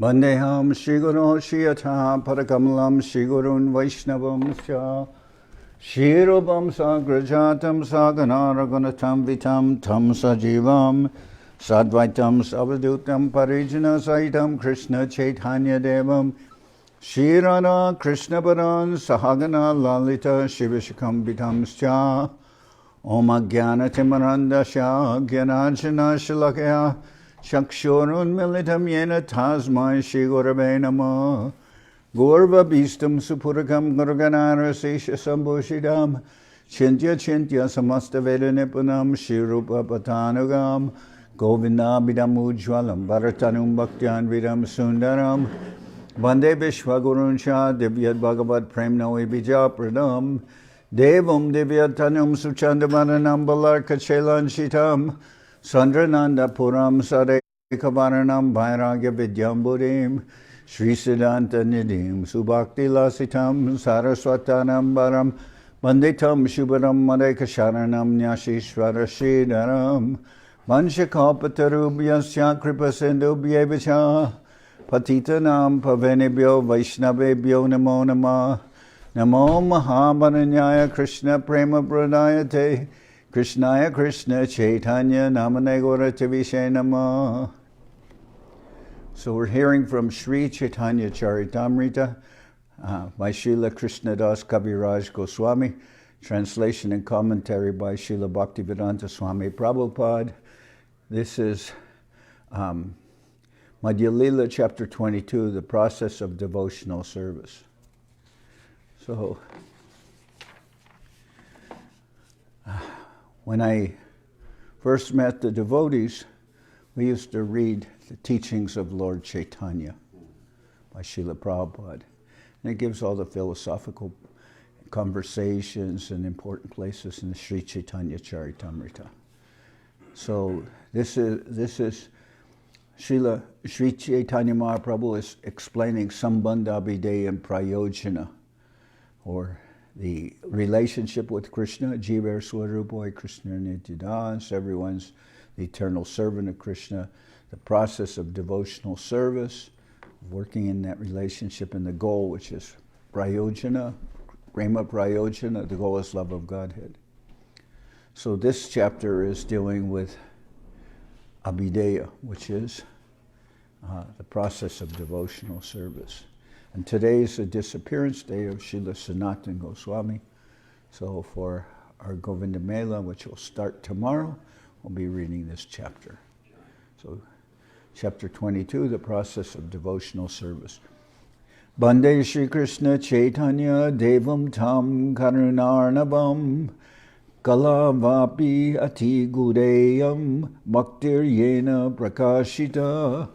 Vandeham Shri Guru Shiyata Parakamalam Shri Gurun Vaishnavam Sya Shri Rupam Sagrajatam Saganaraganatam Vitam Tam Sajivam Sadvaitam Savadutam Parijana Saitam Krishna Chaitanya Devam Shri Radha Krishna Paran Sahagana Lalita Shivishakam Vitam Sya Om Ajnana Timarandasya Gyananjana Shalakya Shakshurun Militam Yena Tasmai Shri Gurave Namah Gurva Bhistam Supurakam Gurganara Sesha Sambhushidam Chintya Chintya Samasta Veda Nipunam Shri Rupa Patanugam Govinda Bidam Ujwalam Bharatanum Bhaktyan Vidam Sundaram Vande Vishwagurun Shah Divyat Bhagavad Premnavi Bija Pradam Devam Divyatanum Suchandavananam Balarka Chelan Shitam Sandrananda Puram Sadekavaranam Vairagya Vidyam Buddhim Sri Siddhanta Nidhim Subhakti Lasitam Saraswatanam Baram Banditam Shubharam Madeka Sharanam Nyashishvara Sridharam Vanshakapatarubhyasya Kripa Sindhubhyevacha Patitanam Pavenebhyo Vaishnavebhyo Namo Namah Namo Mahamananyaya Krishna Prema Pradayate Krishnaya Krishna Chaitanya Namane Gauratavishe Namah. So we're hearing from Sri Chaitanya Charitamrita by Srila Krishnadas Kaviraj Goswami, translation and commentary by Srila Bhaktivedanta Swami Prabhupada. This is Madhya-lila chapter 22, the process of devotional service. So, when I first met the devotees, we used to read the teachings of Lord Chaitanya by Srila Prabhupada. And it gives all the philosophical conversations and important places in the Sri Chaitanya Charitamrita. So this is Sri Chaitanya Mahaprabhu is explaining Sambandha, Abhidheya and Prayojana, or the relationship with Krishna, Jiva Swarupa, Krishna Nityadas, everyone's the eternal servant of Krishna, the process of devotional service, working in that relationship, and the goal, which is Prayojana, Prema Prayojana, the goal is love of Godhead. So this chapter is dealing with Abhidheya, which is the process of devotional service. And today is the disappearance day of Sri Sanatan Goswami. So for our Govinda Mela, which will start tomorrow, we'll be reading this chapter. So chapter 22, the process of devotional service. Bande Shri Krishna Chaitanya Devam Tam Karunarnabam Kalavapi Ati Gudeyam Bhaktir Yena Prakashita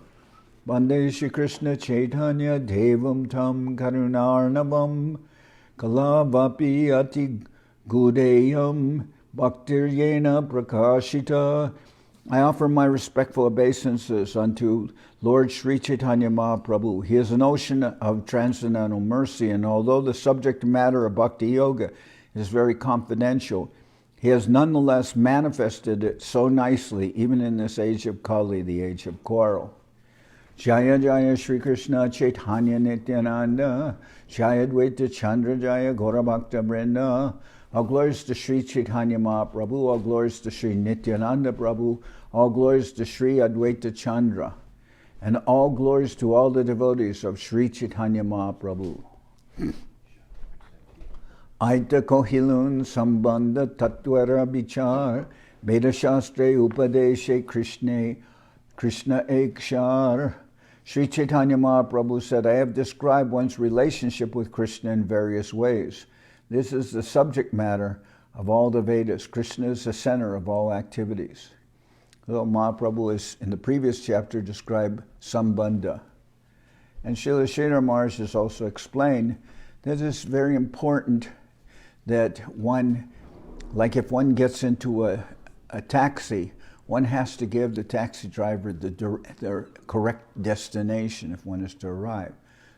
Bande Shri Krishna Chaitanya Devam Tam Karunarnabam Kalavapi Ati Gudeyam Bhaktir Yena Prakashita. I offer my respectful obeisances unto Lord Sri Chaitanya Mahaprabhu. He is an ocean of transcendental mercy, and although the subject matter of Bhakti Yoga is very confidential, he has nonetheless manifested it so nicely, even in this age of Kali, the age of quarrel. Jaya Jaya Shri Krishna Chaitanya Nityananda Jaya Dvaita Chandra Jaya Gaura Bhakta Vrinda. All glories to Sri Chaitanya Mahaprabhu, all glories to Sri Nityananda Prabhu, all glories to Sri Advaita Chandra, and all glories to all the devotees of Sri Chaitanya Mahaprabhu. Aita Kohilun Sambandha Tattvara Bichar Veda Shastre Upadeshe Krishna Ekshar. Sri Chaitanya Mahaprabhu said, I have described one's relationship with Krishna in various ways. This is the subject matter of all the Vedas. Krishna is the center of all activities. Though Mahaprabhu is, in the previous chapter, described Sambandha. And Srila Sridhar Maharaj has also explained that it's very important that one, like if one gets into a taxi, one has to give the taxi driver the correct destination if one is to arrive.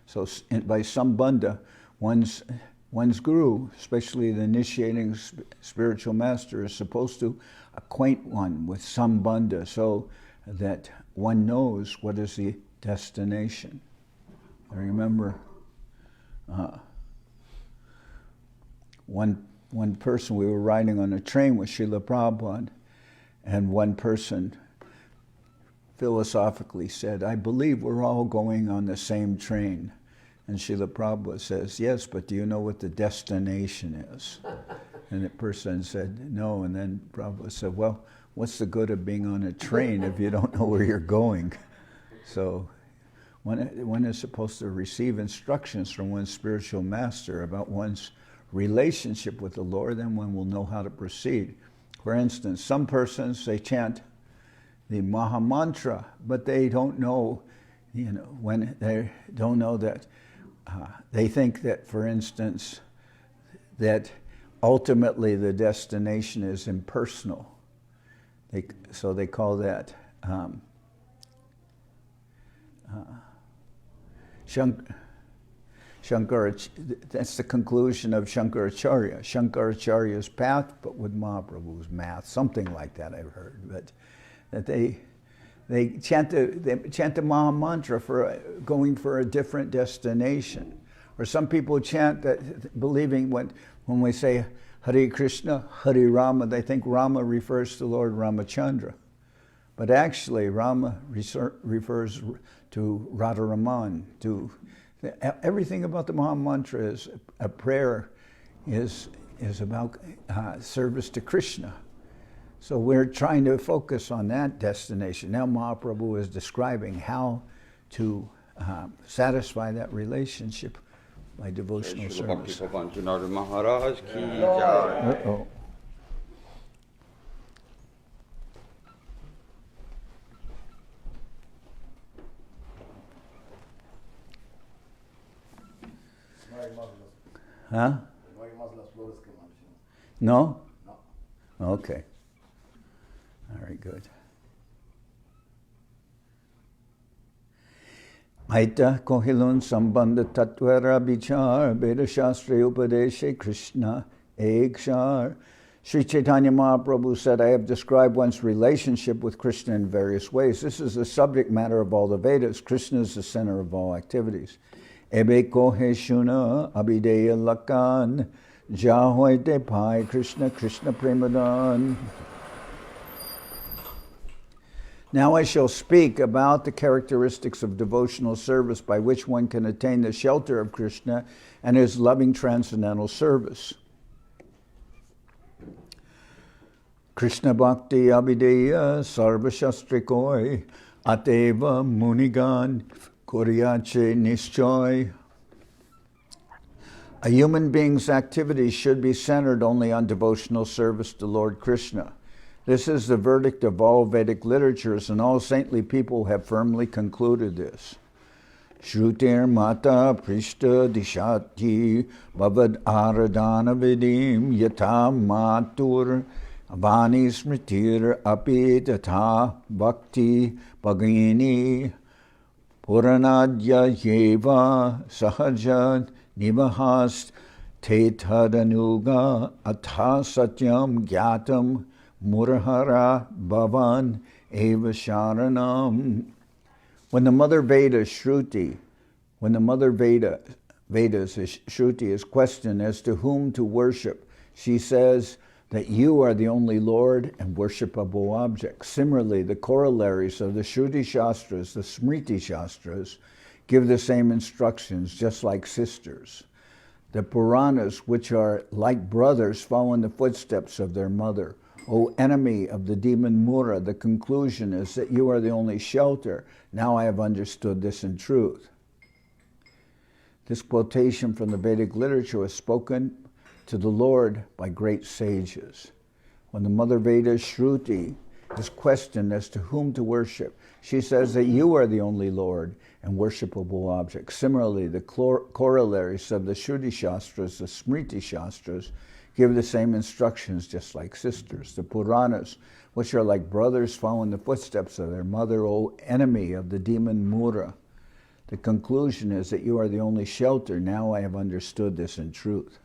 So by Sambandha, one's guru, especially the initiating spiritual master, is supposed to acquaint one with Sambandha. So that one knows what is the destination. I remember one person, we were riding on a train with Srila Prabhupada, and one person philosophically said, I believe we're all going on the same train. And Srila Prabhupada says, yes, but do you know what the destination is? And the person said, no. And then Prabhupada said, well, what's the good of being on a train if you don't know where you're going? So one is supposed to receive instructions from one's spiritual master about one's relationship with the Lord, then one will know how to proceed. For instance, some persons, they chant the Maha Mantra, but they don't know, when they don't know that, they think that, for instance, that ultimately the destination is impersonal. So they call that that's the conclusion of Shankaracharya. Shankaracharya's path, but with Mahaprabhu's math, something like that I've heard. But that they chant the Maha Mantra for going for a different destination. Or some people chant that, believing when we say Hare Krishna, Hare Rama, they think Rama refers to Lord Ramachandra. But actually, Rama refers to Radharaman. Everything about the Maha Mantra is a prayer, is about service to Krishna. So we're trying to focus on that destination. Now Mahaprabhu is describing how to satisfy that relationship by devotional service. Bhakti Pavan Janardan Maharaj ki jai. Uh-oh. Huh? No? No. Okay. All right, good. Aita kohilun sambandha tatvara bichar Veda Shastra Upadeshe Krishna Ekshar. Sri Chaitanya Mahaprabhu said, I have described one's relationship with Krishna in various ways. This is the subject matter of all the Vedas. Krishna is the center of all activities. Ebe kohe shuna abhideya lakan jahoite pai Krishna Krishna premadan. Now I shall speak about the characteristics of devotional service by which one can attain the shelter of Krishna and his loving transcendental service. Krishna Bhakti Abhidheya Sarva Shastrikoi Ateva Munigan Kuryache Nishchoy. A human being's activities should be centered only on devotional service to Lord Krishna. This is the verdict of all Vedic literatures, and all saintly people have firmly concluded this. Shrutir mata prishta dishati bhavad aradana vidim yata matur avani smritir api tatha bhakti bhagini puranadya yeva sahaja nivahast tetadanuga atha satyam gyatam Murahara Bhavan Eva Sharanam. When the Mother Veda Shruti, Vedas Shruti is questioned as to whom to worship, she says that you are the only Lord and worshipable object. Similarly, the corollaries of the Shruti Shastras, the Smriti Shastras, give the same instructions, just like sisters. The Puranas, which are like brothers, follow in the footsteps of their mother. O enemy of the demon Mura, the conclusion is that you are the only shelter. Now I have understood this in truth. This quotation from the Vedic literature was spoken to the Lord by great sages. When the Mother Veda Shruti is questioned as to whom to worship, she says that you are the only Lord and worshipable object. Similarly, the corollaries of the Shruti Shastras, the Smriti Shastras, give the same instructions, just like sisters. The Puranas, which are like brothers, follow in the footsteps of their mother, O enemy of the demon Mura. The conclusion is that you are the only shelter. Now I have understood this in truth.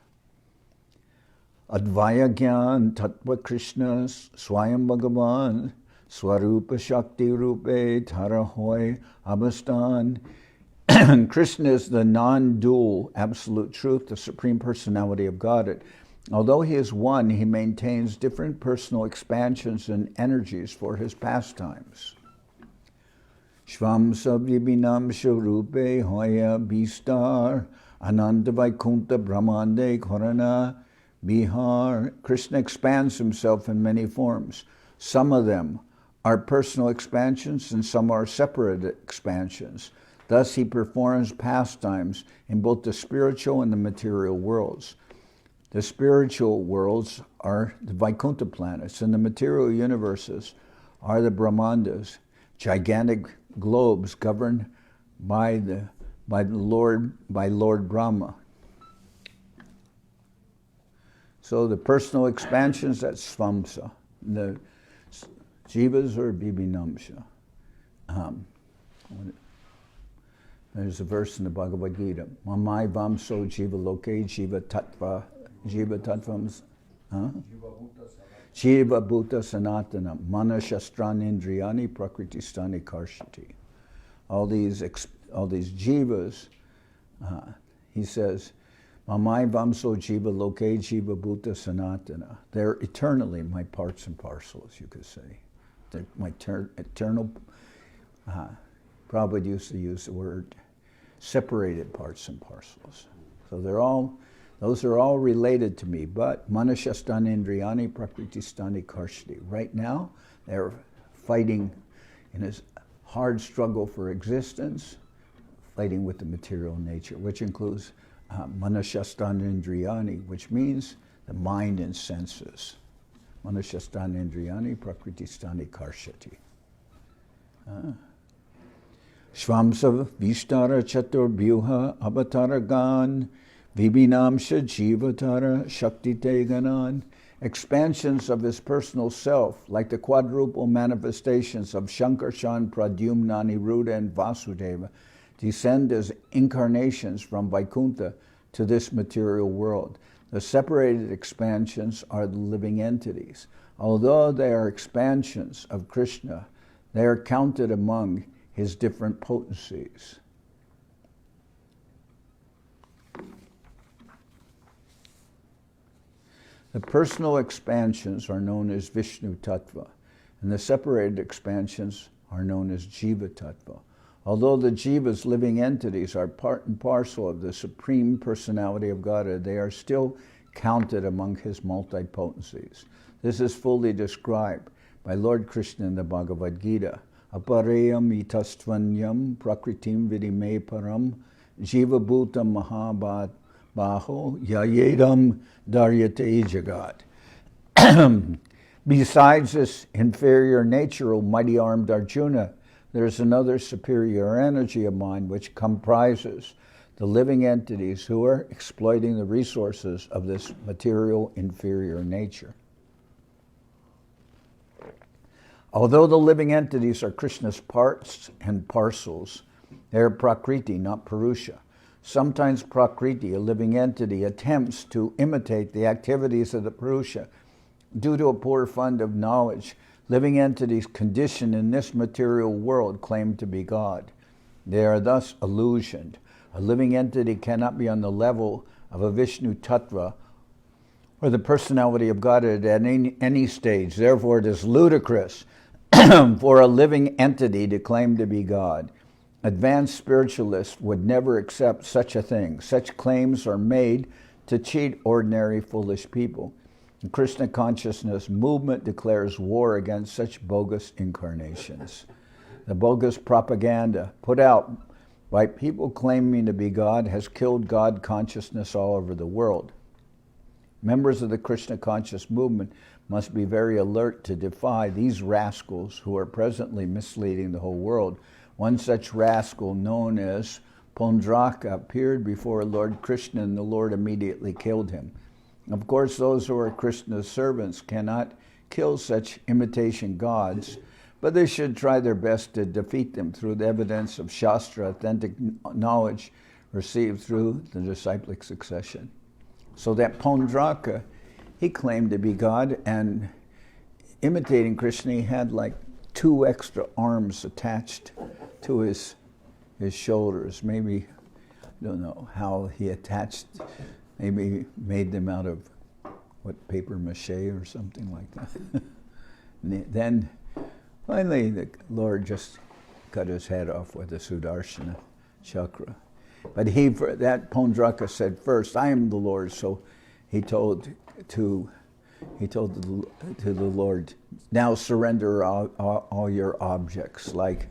Advaya Gyan Tattva Krishna Swayam Bhagavan Swarupa Shakti Rupe Tarahoy Abastan. Krishna is the non-dual absolute truth, the Supreme Personality of Godhead. Although he is one, he maintains different personal expansions and energies for his pastimes. Shvam Sabhibinam Sharupe Hoya Bistar Ananda Vaikunta Brahmande Korana Bihar. Krishna expands himself in many forms. Some of them are personal expansions and some are separate expansions. Thus he performs pastimes in both the spiritual and the material worlds. The spiritual worlds are the Vaikunta planets, and the material universes are the Brahmandas, gigantic globes governed by Lord Brahma. So the personal expansions, that's Svamsa. The Jivas are Bibinamsha. There's a verse in the Bhagavad Gita. Mamai Vamso Jiva Loke Jiva Tattva Jiva Bhuta Sanatana Mana Shastrani Indriyani Prakritistani Karshati. All these jivas, he says, Mamai Vamso Jiva Loke Jiva Bhuta Sanatana. They're eternally my parts and parcels, you could say. They're my eternal, Prabhupada used to use the word separated parts and parcels. So those are all related to me, but Manashastani Indriyani Prakritistani Karshati. Right now, they're fighting in a hard struggle for existence, fighting with the material nature, which includes Manashastani Indriyani, which means the mind and senses. Manashastani Indriyani Prakritistani Karshati. Shvamsa Vishtara Chatur Vyuha Avataragan Vibhinamsha Jivatara Shakti Teganan. Expansions of his personal self, like the quadruple manifestations of Shankarshan, Pradyumna, Aniruddha, and Vasudeva, descend as incarnations from Vaikuntha to this material world. The separated expansions are the living entities. Although they are expansions of Krishna, they are counted among his different potencies. The personal expansions are known as Vishnu Tattva, and the separated expansions are known as Jiva Tattva. Although the Jivas, living entities, are part and parcel of the Supreme Personality of Godhead, they are still counted among his multi-potencies. This is fully described by Lord Krishna in the Bhagavad Gita. Apareyam itastvanyam prakritim vidime param jiva bhutam mahabhat baho yayedam daryate jagat. Besides this inferior nature, O mighty armed Arjuna, there is another superior energy of mind which comprises the living entities who are exploiting the resources of this material inferior nature. Although the living entities are Krishna's parts and parcels, they are Prakriti, not Purusha. Sometimes Prakriti, a living entity, attempts to imitate the activities of the Purusha. Due to a poor fund of knowledge, living entities conditioned in this material world claim to be God. They are thus illusioned. A living entity cannot be on the level of a Vishnu Tattva or the personality of God at any stage. Therefore, it is ludicrous for a living entity to claim to be God. Advanced spiritualists would never accept such a thing. Such claims are made to cheat ordinary foolish people. The Krishna consciousness movement declares war against such bogus incarnations. The bogus propaganda put out by people claiming to be God has killed God consciousness all over the world. Members of the Krishna conscious movement must be very alert to defy these rascals who are presently misleading the whole world. One such rascal, known as Pondraka, appeared before Lord Krishna, and the Lord immediately killed him. Of course, those who are Krishna's servants cannot kill such imitation gods, but they should try their best to defeat them through the evidence of Shastra, authentic knowledge received through the disciplic succession. So that Pondraka, he claimed to be God, and imitating Krishna, he had like 2 extra arms attached to his shoulders. Maybe, I don't know how he attached, maybe made them out of, paper mache or something like that. Then, finally, the Lord just cut his head off with a Sudarshana chakra. But that Pondraka said first, I am the Lord, so he told the Lord, now surrender all your objects, like,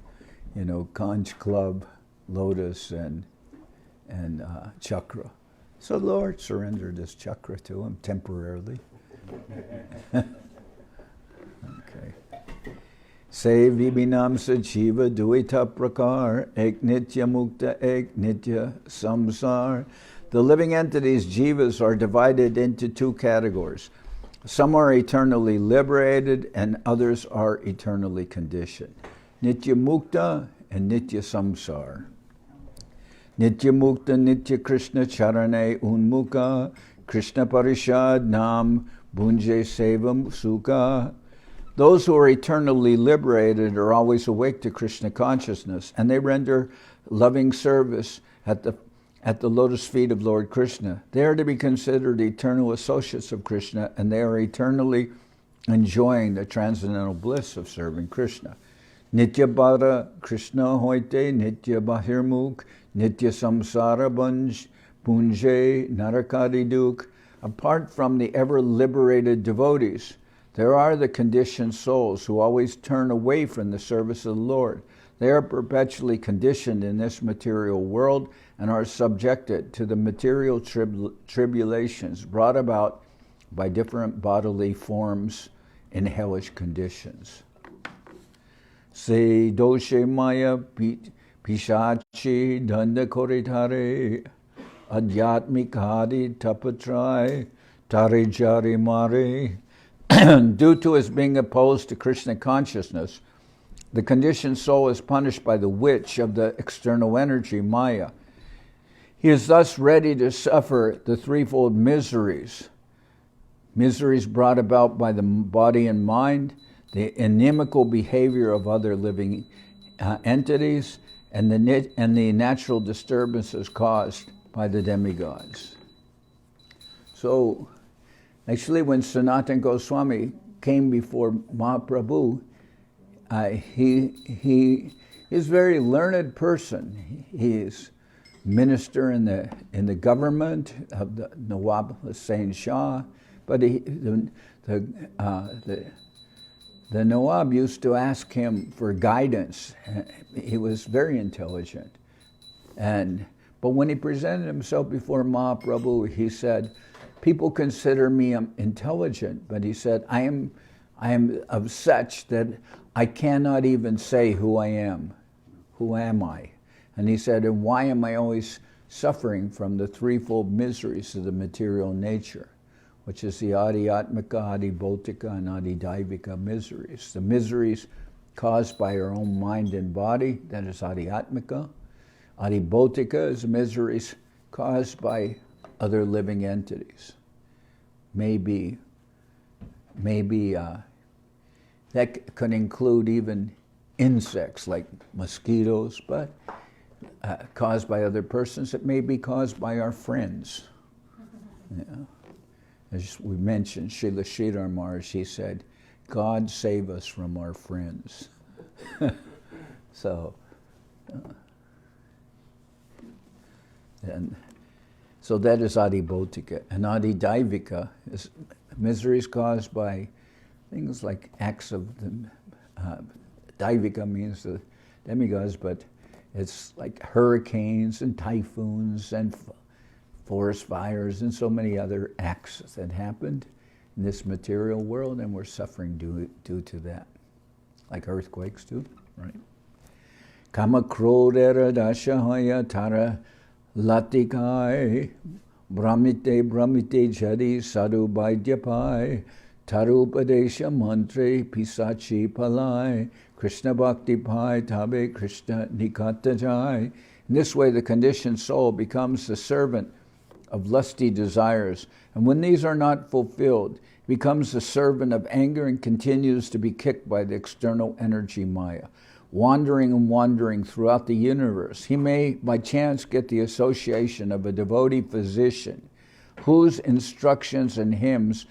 conch club, lotus, and chakra. So the Lord surrendered his chakra to him temporarily. Okay. Se vibinam sajiva duita prakar, ek nitya mukta, ek nitya samsar. The living entities, jivas, are divided into 2 categories. Some are eternally liberated and others are eternally conditioned. Nitya mukta and nitya samsar. Nitya mukta nitya Krishna charane unmuka, Krishna parishad nam bunje sevam sukha. Those who are eternally liberated are always awake to Krishna consciousness, and they render loving service at the lotus feet of Lord Krishna. They are to be considered eternal associates of Krishna, and they are eternally enjoying the transcendental bliss of serving Krishna. Nitya Bhara Krishna hoite, Nitya Bahirmukh, Nitya Samsara Punje Narakadi Duk. Apart from the ever-liberated devotees, there are the conditioned souls who always turn away from the service of the Lord. They are perpetually conditioned in this material world and are subjected to the material tribulations brought about by different bodily forms in hellish conditions. Se doshe maya pishachi danda koritare adhyatmikadi tapatrai tarijari mare. Due to his being opposed to Krishna consciousness, the conditioned soul is punished by the witch of the external energy, Maya. He is thus ready to suffer the 3-fold miseries. Miseries brought about by the body and mind, the inimical behavior of other living entities, and the natural disturbances caused by the demigods. So, actually, when Sanatan Goswami came before Mahaprabhu, he is a very learned person. He is minister in the government of the Nawab Hussain Shah, but the Nawab used to ask him for guidance. He was very intelligent, but when he presented himself before Mahaprabhu, he said, people consider me intelligent, but he said, I am of such that I cannot even say who I am. Who am I? And he said, and why am I always suffering from the 3-fold miseries of the material nature, which is the Adhyatmika, Adhibhautika, and Adhidaivika miseries. The miseries caused by our own mind and body, that is Adhyatmika. Adhibhautika is miseries caused by other living entities. Maybe that could include even insects like mosquitoes, but caused by other persons. It may be caused by our friends. Yeah. As we mentioned, Srila Sridhar Maharaj, he said, God save us from our friends. So that is Adhibhautika. And Adhidaivika is miseries caused by things like acts of the Daivika means the demigods, but it's like hurricanes and typhoons and forest fires and so many other acts that happened in this material world, and we're suffering due to that, like earthquakes too, right? Kama krodera dashahaya tara latikai brahmite jadi sadhu vaidyapai tarupadesha mantre pisachi palai Krishna bhakti pai tabe Krishna nikatajai. In this way, the conditioned soul becomes the servant of lusty desires, and when these are not fulfilled, it becomes the servant of anger and continues to be kicked by the external energy Maya, wandering and wandering throughout the universe. He may, by chance, get the association of a devotee physician whose instructions and hymns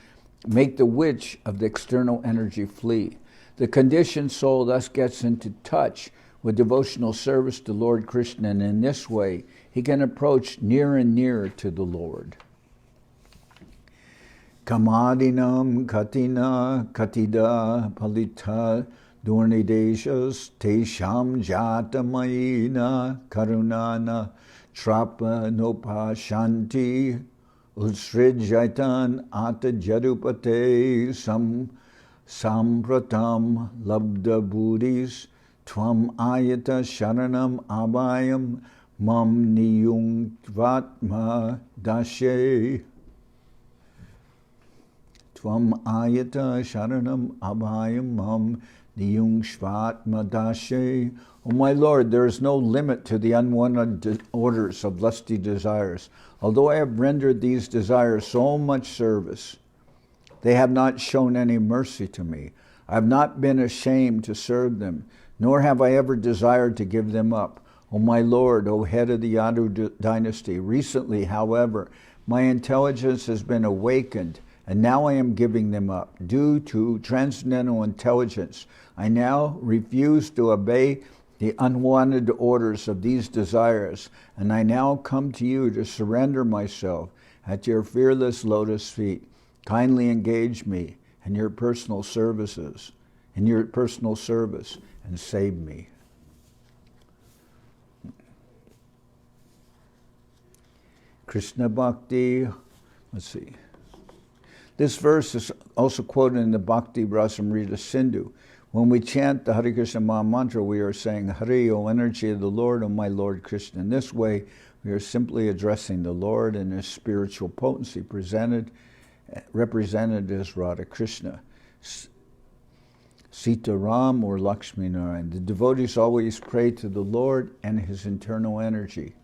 make the witch of the external energy flee. The conditioned soul thus gets into touch with devotional service to Lord Krishna, and in this way he can approach nearer and nearer to the Lord. Kamadinam katina katida palita Dornideshas tesham jatamayina karunana trapa nopa shanti Usrijaitan ata jadupate sampratam labda buddhis tvam ayata sharanam abhayam mam niyungvatma dashe. Tvam ayata sharanam abhayam mam niyungvatma dashe. O my Lord, there is no limit to the unwanted orders of lusty desires. Although I have rendered these desires so much service, they have not shown any mercy to me. I have not been ashamed to serve them, nor have I ever desired to give them up. O my Lord, O head of the Yadu dynasty, recently, however, my intelligence has been awakened, and now I am giving them up. Due to transcendental intelligence, I now refuse to obey the unwanted orders of these desires, and I now come to you to surrender myself at your fearless lotus feet. Kindly engage me in your personal service, and save me. Krishna Bhakti, let's see. This verse is also quoted in the Bhakti Rasamrita Sindhu. When we chant the Hare Krishna Maha Mantra, we are saying, Hare, O energy of the Lord, O my Lord Krishna. In this way, we are simply addressing the Lord and His spiritual potency, represented as Radha Krishna, Sita Ram, or Lakshmi Narayan. The devotees always pray to the Lord and His internal energy,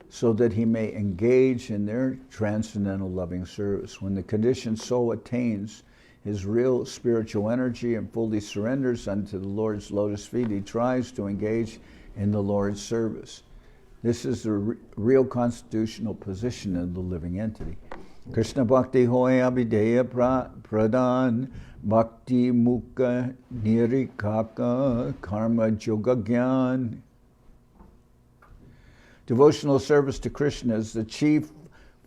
so that He may engage in their transcendental loving service. When the conditioned soul attains his real spiritual energy and fully surrenders unto the Lord's lotus feet, he tries to engage in the Lord's service. This is the real constitutional position of the living entity. Krishna Bhakti Hoy Abhidheya Pradhan Bhakti Mukha Nirikaka Karma Yoga Gyan. Devotional service to Krishna is the chief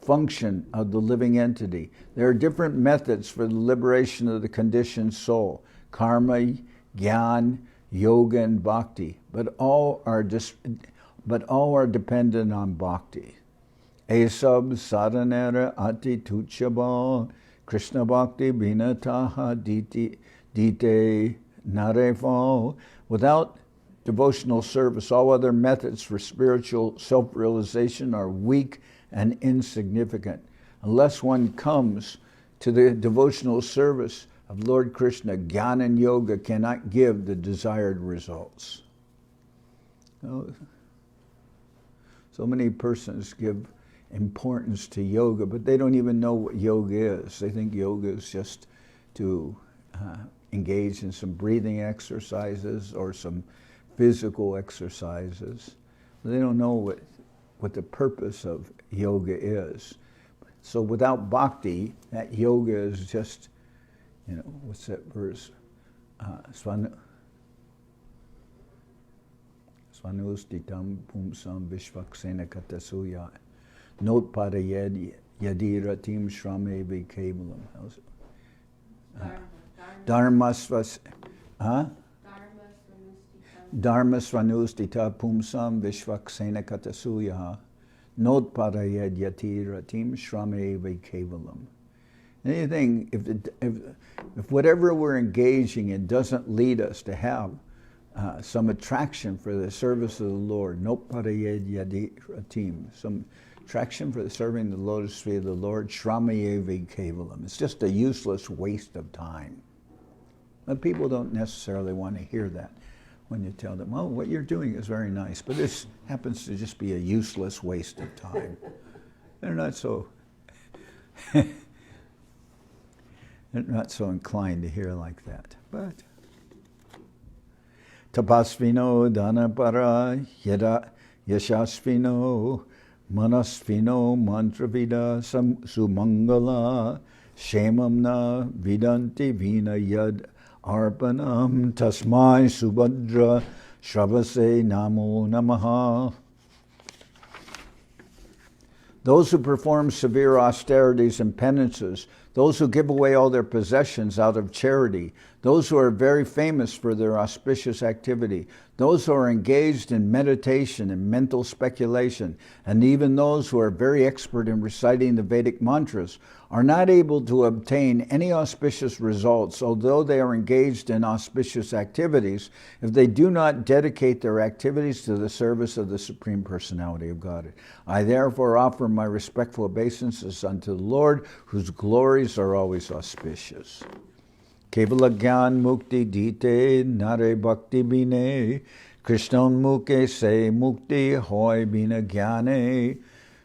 function of the living entity. There are different methods for the liberation of the conditioned soul: karma, jnana, yoga, and bhakti. But all are dependent on bhakti. Esab sadhanera ati tuchaba Krishna bhakti binataha dite narefo. Without devotional service, all other methods for spiritual self-realization are weak and insignificant. Unless one comes to the devotional service of Lord Krishna, jnana and yoga cannot give the desired results. So many persons give importance to yoga, but they don't even know what yoga is. They think yoga is just to engage in some breathing exercises or some physical exercises. They don't know what the purpose of yoga is. So without bhakti, that yoga is just, what's that verse? Svanustitam pumsam vishvaksena katasuya notpada yadira tim shrame vikevalam. How's it? Dharmasvas, huh? Dharma svanustita pumsam vishvaksena katasuya notparayad yatira tim shrame kevalam. Anything, if whatever we're engaging in doesn't lead us to have some attraction for the service of the Lord, notparayad yatira tim, some attraction for serving the lotus feet of the Lord, shrame kevalam. It's just a useless waste of time. But people don't necessarily want to hear that when you tell them, oh, what you're doing is very nice, but this happens to just be a useless waste of time. They're not so... I'm not so inclined to hear like that, but tapasvino dhanapara yada yashasvino manasvino mantravida sumangala shemamna vidanti vina yad arpanam tasmai subhadra shravase namo namaha. Those who perform severe austerities and penances, those who give away all their possessions out of charity, those who are very famous for their auspicious activity, those who are engaged in meditation and mental speculation, and even those who are very expert in reciting the Vedic mantras, are not able to obtain any auspicious results, although they are engaged in auspicious activities, if they do not dedicate their activities to the service of the Supreme Personality of Godhead. I therefore offer my respectful obeisances unto the Lord, whose glories are always auspicious. Kevala Gyan Mukti Dite Nare Bhakti Bine Krishnan Muke Se Mukti Hoy Bina Gyane.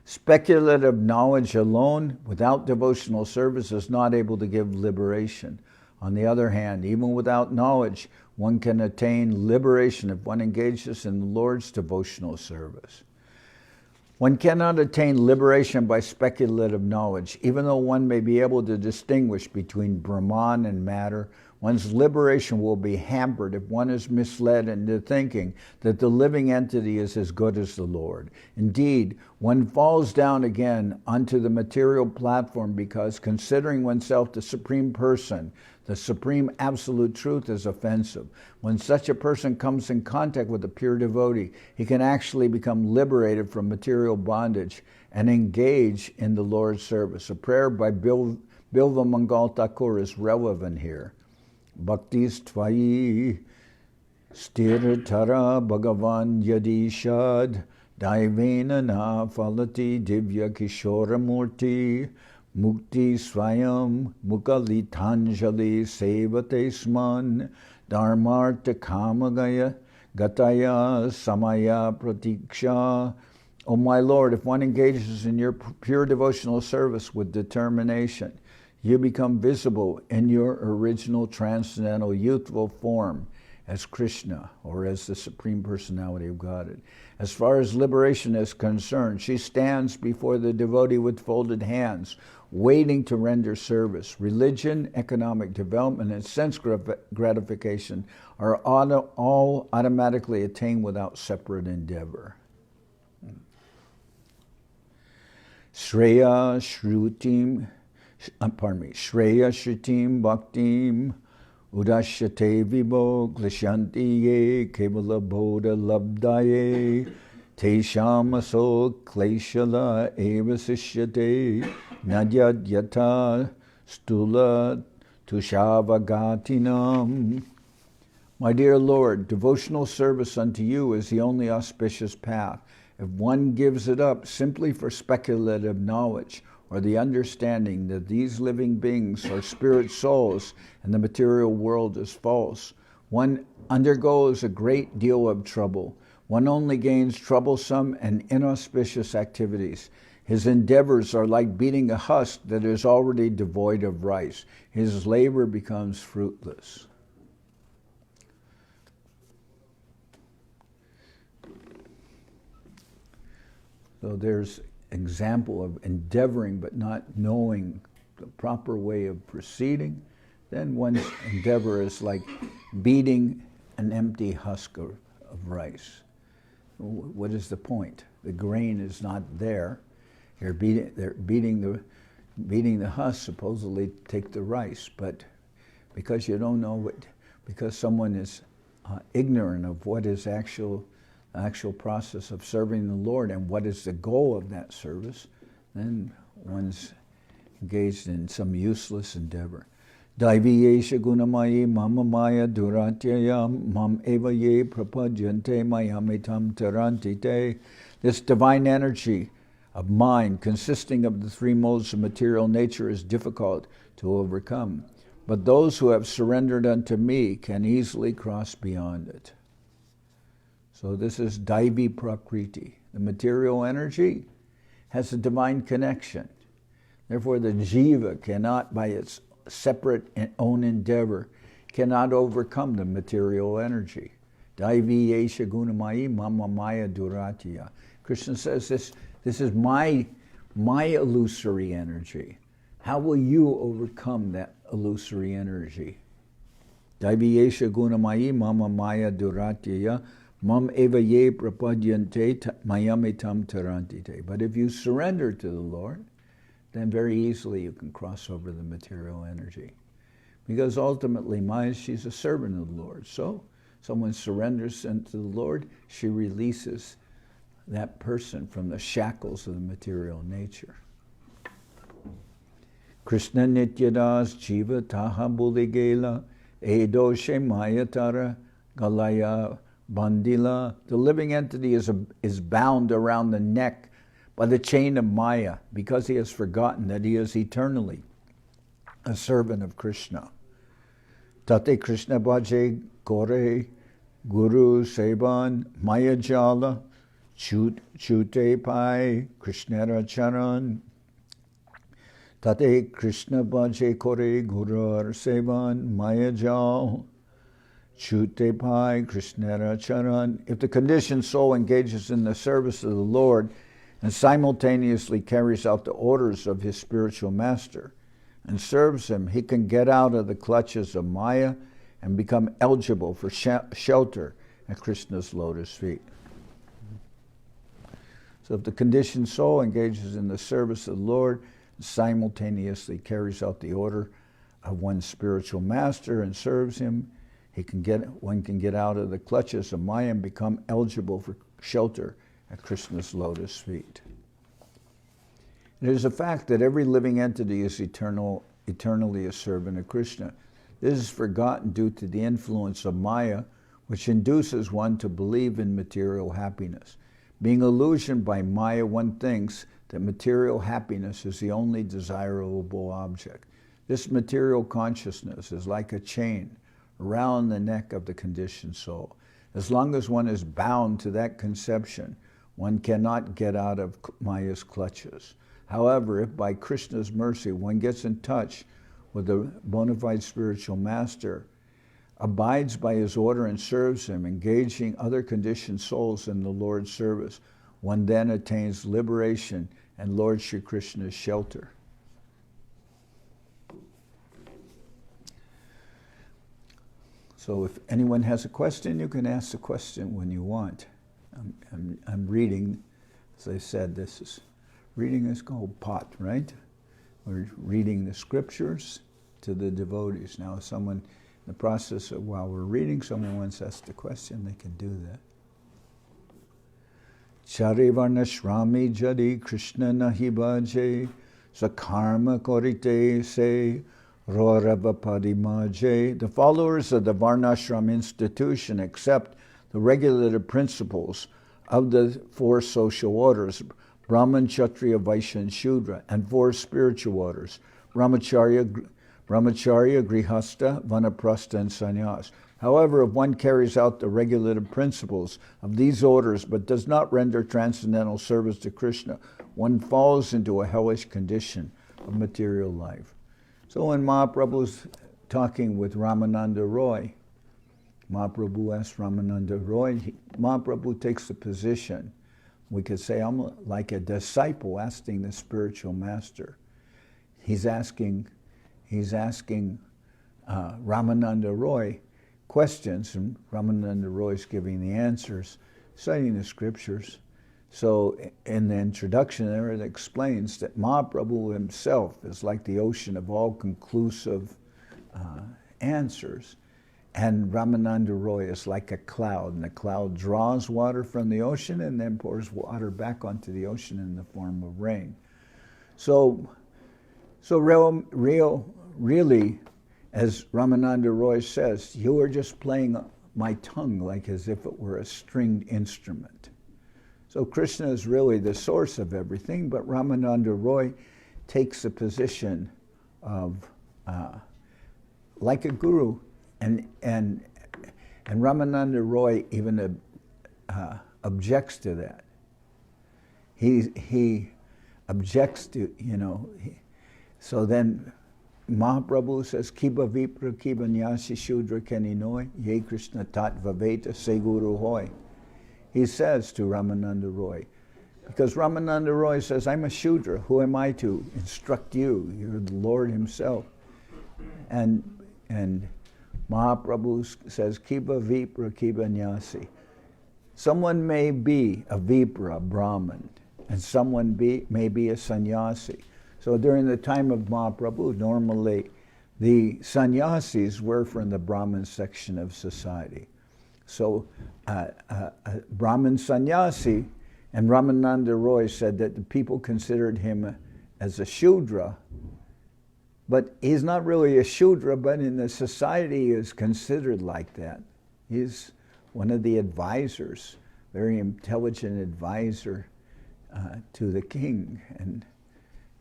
Speculative knowledge alone, without devotional service, is not able to give liberation. On the other hand, even without knowledge, one can attain liberation if one engages in the Lord's devotional service. One cannot attain liberation by speculative knowledge. Even though one may be able to distinguish between Brahman and matter, one's liberation will be hampered if one is misled into thinking that the living entity is as good as the Lord. Indeed, one falls down again onto the material platform because considering oneself the Supreme Person, the Supreme Absolute Truth, is offensive. When such a person comes in contact with a pure devotee, he can actually become liberated from material bondage and engage in the Lord's service. A prayer by Bilva Mangal Thakur is relevant here. Bhaktis Tvayi Stiratara Bhagavan Yadishad Daivena Na Falati Divya Kishora Murti Mukti Swayam Mukalitanjali Sevate Sman Dharmartha Kamagaya Gataya Samaya Pratiksha. O my Lord, if one engages in your pure devotional service with determination, you become visible in your original transcendental youthful form as Krishna, or as the Supreme Personality of Godhead. As far as liberation is concerned, she stands before the devotee with folded hands, waiting to render service. Religion, economic development, and sense gratification are all automatically attained without separate endeavor. Shreya Shrutim Bhaktim Udashyate Vibho Glishyanti Ye Kevala Bodha Labdaye Tesham Aso Kleshala Eva Sishyate Nadyad Yata Stula Tushavagatinam. My dear Lord, devotional service unto you is the only auspicious path. If one gives it up simply for speculative knowledge, or the understanding that these living beings are spirit souls and the material world is false, one undergoes a great deal of trouble. One only gains troublesome and inauspicious activities. His endeavors are like beating a husk that is already devoid of rice. His labor becomes fruitless. So there's example of endeavoring but not knowing the proper way of proceeding. Then one's endeavor is like beating an empty husk of rice. What is the point? The grain is not there. They're beating the husk, supposedly to take the rice, but because you don't know what, because someone is ignorant of what is actual process of serving the Lord and what is the goal of that service, then one's engaged in some useless endeavor. Daiviyesha gunamayi mama maya duratyaya mam eva ye prapadyante mayamitam tarantite. This divine energy of mind, consisting of the three modes of material nature, is difficult to overcome. But those who have surrendered unto me can easily cross beyond it. So this is Daivi Prakriti. The material energy has a divine connection. Therefore the jiva cannot by its separate own endeavor cannot overcome the material energy. Daivi yesha gunamayi mama maya duratya. Krishna says this is my illusory energy. How will you overcome that illusory energy? Daivi yesha gunamayi mama maya duratya mam eva ye prapadyante mayamitam tarantite. But if you surrender to the Lord, then very easily you can cross over the material energy. Because ultimately, Maya, she's a servant of the Lord. So, someone surrenders unto the Lord, she releases that person from the shackles of the material nature. Krishna nityadas jiva taha buligela edoshe mayatara galaya bandila. The living entity is bound around the neck by the chain of Maya, because he has forgotten that he is eternally a servant of Krishna. Tate Krishna Bhaje Kore Guru Sevan Maya Jala Chute Pai Krishnara Charan. Tate Krishna Bhaje Kore Guru Sevan Maya Jala Chute Pai Krishnara Charan. If the conditioned soul engages in the service of the Lord and simultaneously carries out the orders of his spiritual master and serves him, he can get out of the clutches of Maya and become eligible for shelter at Krishna's lotus feet. So if the conditioned soul engages in the service of the Lord and simultaneously carries out the order of one's spiritual master and serves him, one can get out of the clutches of Maya and become eligible for shelter at Krishna's lotus feet. It is a fact that every living entity is eternally a servant of Krishna. This is forgotten due to the influence of Maya, which induces one to believe in material happiness. Being illusioned by Maya, one thinks that material happiness is the only desirable object. This material consciousness is like a chain around the neck of the conditioned soul. As long as one is bound to that conception, one cannot get out of Maya's clutches. However, if by Krishna's mercy one gets in touch with a bona fide spiritual master, abides by his order and serves him, engaging other conditioned souls in the Lord's service, one then attains liberation and Lord Shri Krishna's shelter. So if anyone has a question, you can ask the question when you want. I'm reading, as I said, reading is called pot, right? We're reading the scriptures to the devotees. Now, if someone, in the process of while we're reading, someone wants to ask the question, they can do that. Charivarna Shrami Jadi Krishna Nahi Bhaje Sakarma Korite Se Rorava Padimaje. The followers of the Varnashram institution accept the regulative principles of the four social orders, Brahman, Kshatriya, Vaishya, and Shudra, and four spiritual orders, Brahmacharya, Grihastha, Vanaprastha, and Sannyas. However, if one carries out the regulative principles of these orders but does not render transcendental service to Krishna, one falls into a hellish condition of material life. So when Mahaprabhu was talking with Ramananda Roy, Mahaprabhu asked Ramananda Roy, Mahaprabhu takes the position, we could say, I'm like a disciple asking the spiritual master. He's asking Ramananda Roy questions, and Ramananda Roy's giving the answers, citing the scriptures. So in the introduction there, it explains that Mahaprabhu himself is like the ocean of all conclusive answers. And Ramananda Roy is like a cloud, and the cloud draws water from the ocean and then pours water back onto the ocean in the form of rain. So really, as Ramananda Roy says, you are just playing my tongue like as if it were a stringed instrument. So Krishna is really the source of everything, but Ramananda Roy takes the position of like a guru. And Ramananda Roy even objects to that. He objects to, so then Mahaprabhu says, Kiba Vipra Kiba Nyasi Shudra Keninoi, Ye Krishna Tat Vaveta Seguru Hoy. He says to Ramananda Roy, because Ramananda Roy says, I'm a Shudra, who am I to instruct you? You're the Lord himself. And Mahaprabhu says, Kiba Vipra Kiba Nyasi. Someone may be a Vipra, a Brahmin, and someone may be a sannyasi. So during the time of Mahaprabhu, normally the sannyasis were from the Brahmin section of society. So a Brahmin sannyasi, and Ramananda Roy said that the people considered him as a Shudra, but he's not really a Shudra, but in the society he is considered like that. He's one of the advisors, very intelligent advisor to the king and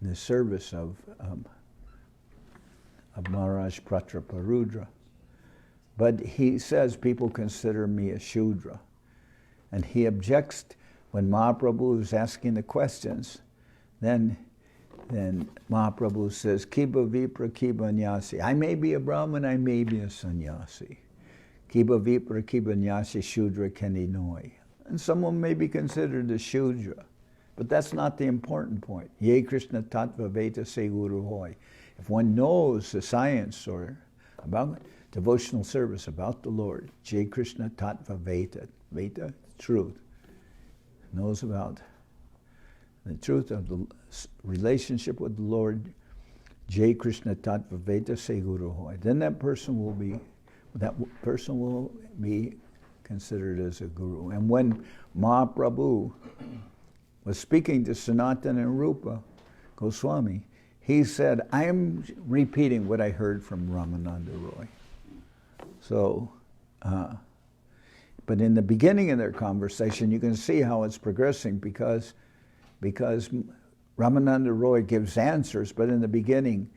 in the service of Maharaj Pratraparudra. But he says people consider me a Shudra. And he objects when Mahaprabhu is asking the questions. Then Mahaprabhu says, Kiba Vipra Kiba Nyasi. I may be a Brahmin, I may be a sannyasi. Kiba Vipra Kiba Nyasi Shudra Keninoi. And someone may be considered a Shudra. But that's not the important point. Ye Krishna Tattva Veta Seguru Hoy. If one knows the science or about devotional service about the Lord, Jai Krishna Tattva Veta, Veta, truth, knows about the truth of the relationship with the Lord, Jai Krishna Tattva Veta Seguru Hoy, then that person will be considered as a guru. And when Mahaprabhu was speaking to Sanatan and Rupa Goswami, he said, I am repeating what I heard from Ramananda Roy. So, but in the beginning of their conversation, you can see how it's progressing because Ramananda Roy gives answers, but in the beginning,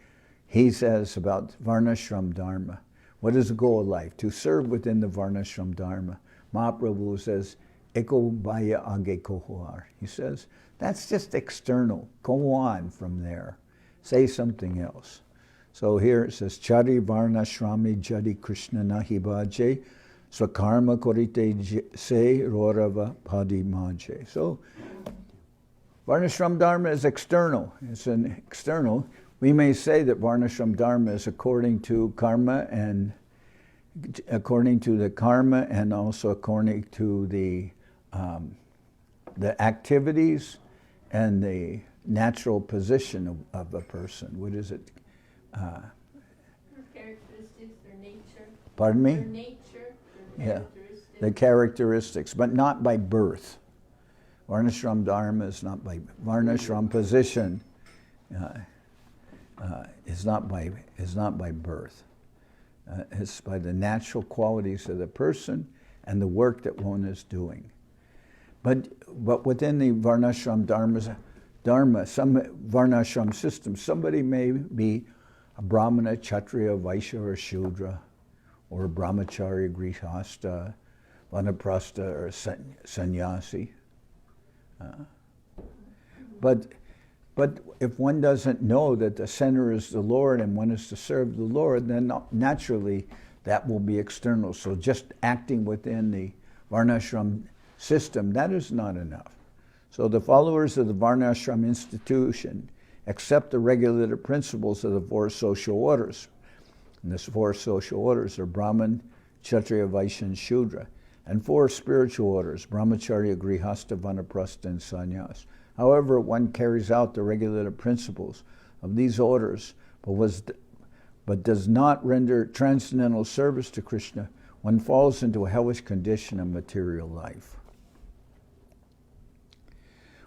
he says about Varnashram Dharma. What is the goal of life? To serve within the Varnashram Dharma. Mahaprabhu says, Eko Bhaya Age Kohoar. He says, that's just external. Go on from there. Say something else. So here it says, Chari Varna Shrami Jadi Krishna Nahibaje Swakarma Korite Se Rorava Padi Maje. So Varnashram Dharma is external. It's an external. We may say that Varnashram Dharma is according to karma and also according to the activities and the natural position of a person. What is it? Their characteristics, their nature. Pardon me? Their nature, their characteristics. Yeah, the characteristics, but not by birth. Varnashram Dharma is not by Varnashram position. Is not by birth. It's by the natural qualities of the person and the work that one is doing. But within the Varnashram Dharma, some Varnashram system, somebody may be a Brahmana, Kshatriya, Vaishya, or Shudra, or a Brahmachari, Grihastha, Vanaprastha, or Sannyasi. But if one doesn't know that the center is the Lord and one is to serve the Lord, then naturally that will be external. So just acting within the Varnashram system, that is not enough. So the followers of the Varnashram institution accept the regulative principles of the four social orders. And the four social orders are Brahman, Kshatriya, Vaishya, and Shudra. And four spiritual orders, Brahmacharya, Grihastha, Vanaprastha, and Sannyas. However, one carries out the regulative principles of these orders, but does not render transcendental service to Krishna, one falls into a hellish condition of material life.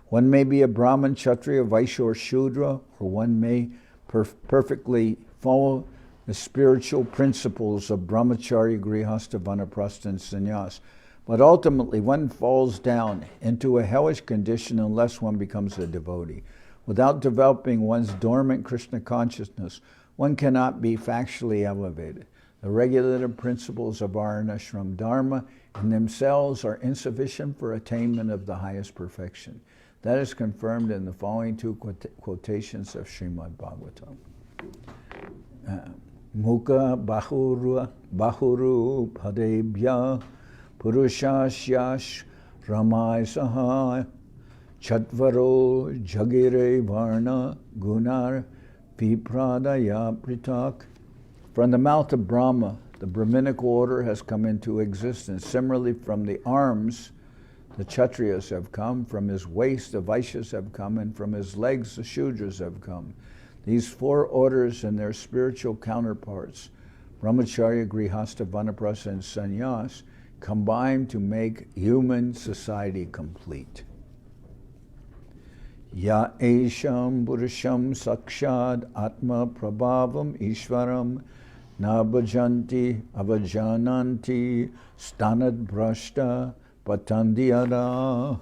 One may be a Brahman, Kshatriya, Vaishya, or Shudra, or one may perfectly follow the spiritual principles of Brahmacharya, Grihastha, Vanaprastha, and Sannyas. But ultimately, one falls down into a hellish condition unless one becomes a devotee. Without developing one's dormant Krishna consciousness, one cannot be factually elevated. The regulative principles of Varnashram Dharma in themselves are insufficient for attainment of the highest perfection. That is confirmed in the following two quotations of Srimad Bhagavatam. Mukha bahuru padebhya purushasyash ramai saha chatvaro jagire varna gunar vipradaya pritak. From the mouth of Brahma, the Brahminical order has come into existence. Similarly, from the arms, the Kshatriyas have come. From his waist, the Vaishyas have come. And from his legs, the Shudras have come. These four orders and their spiritual counterparts, Brahmacharya, Grihastha, Vanaprastha, and Sannyas, combine to make human society complete. Ya esham purusham sakshad atma prabhavam ishvaram na bhajanti avajananti stanad brashta patandiyada.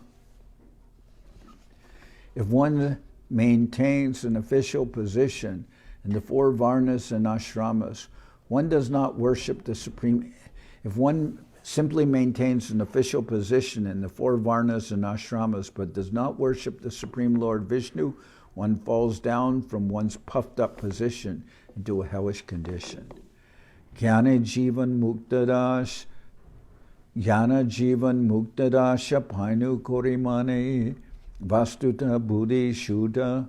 If one maintains an official position in the four varnas and ashramas, one does not worship the Supreme. If one simply maintains an official position in the four varnas and ashramas but does not worship the Supreme Lord Vishnu, one falls down from one's puffed up position into a hellish condition. Jnana jivan muktadasha painu korimane vastuta buddhi shuddha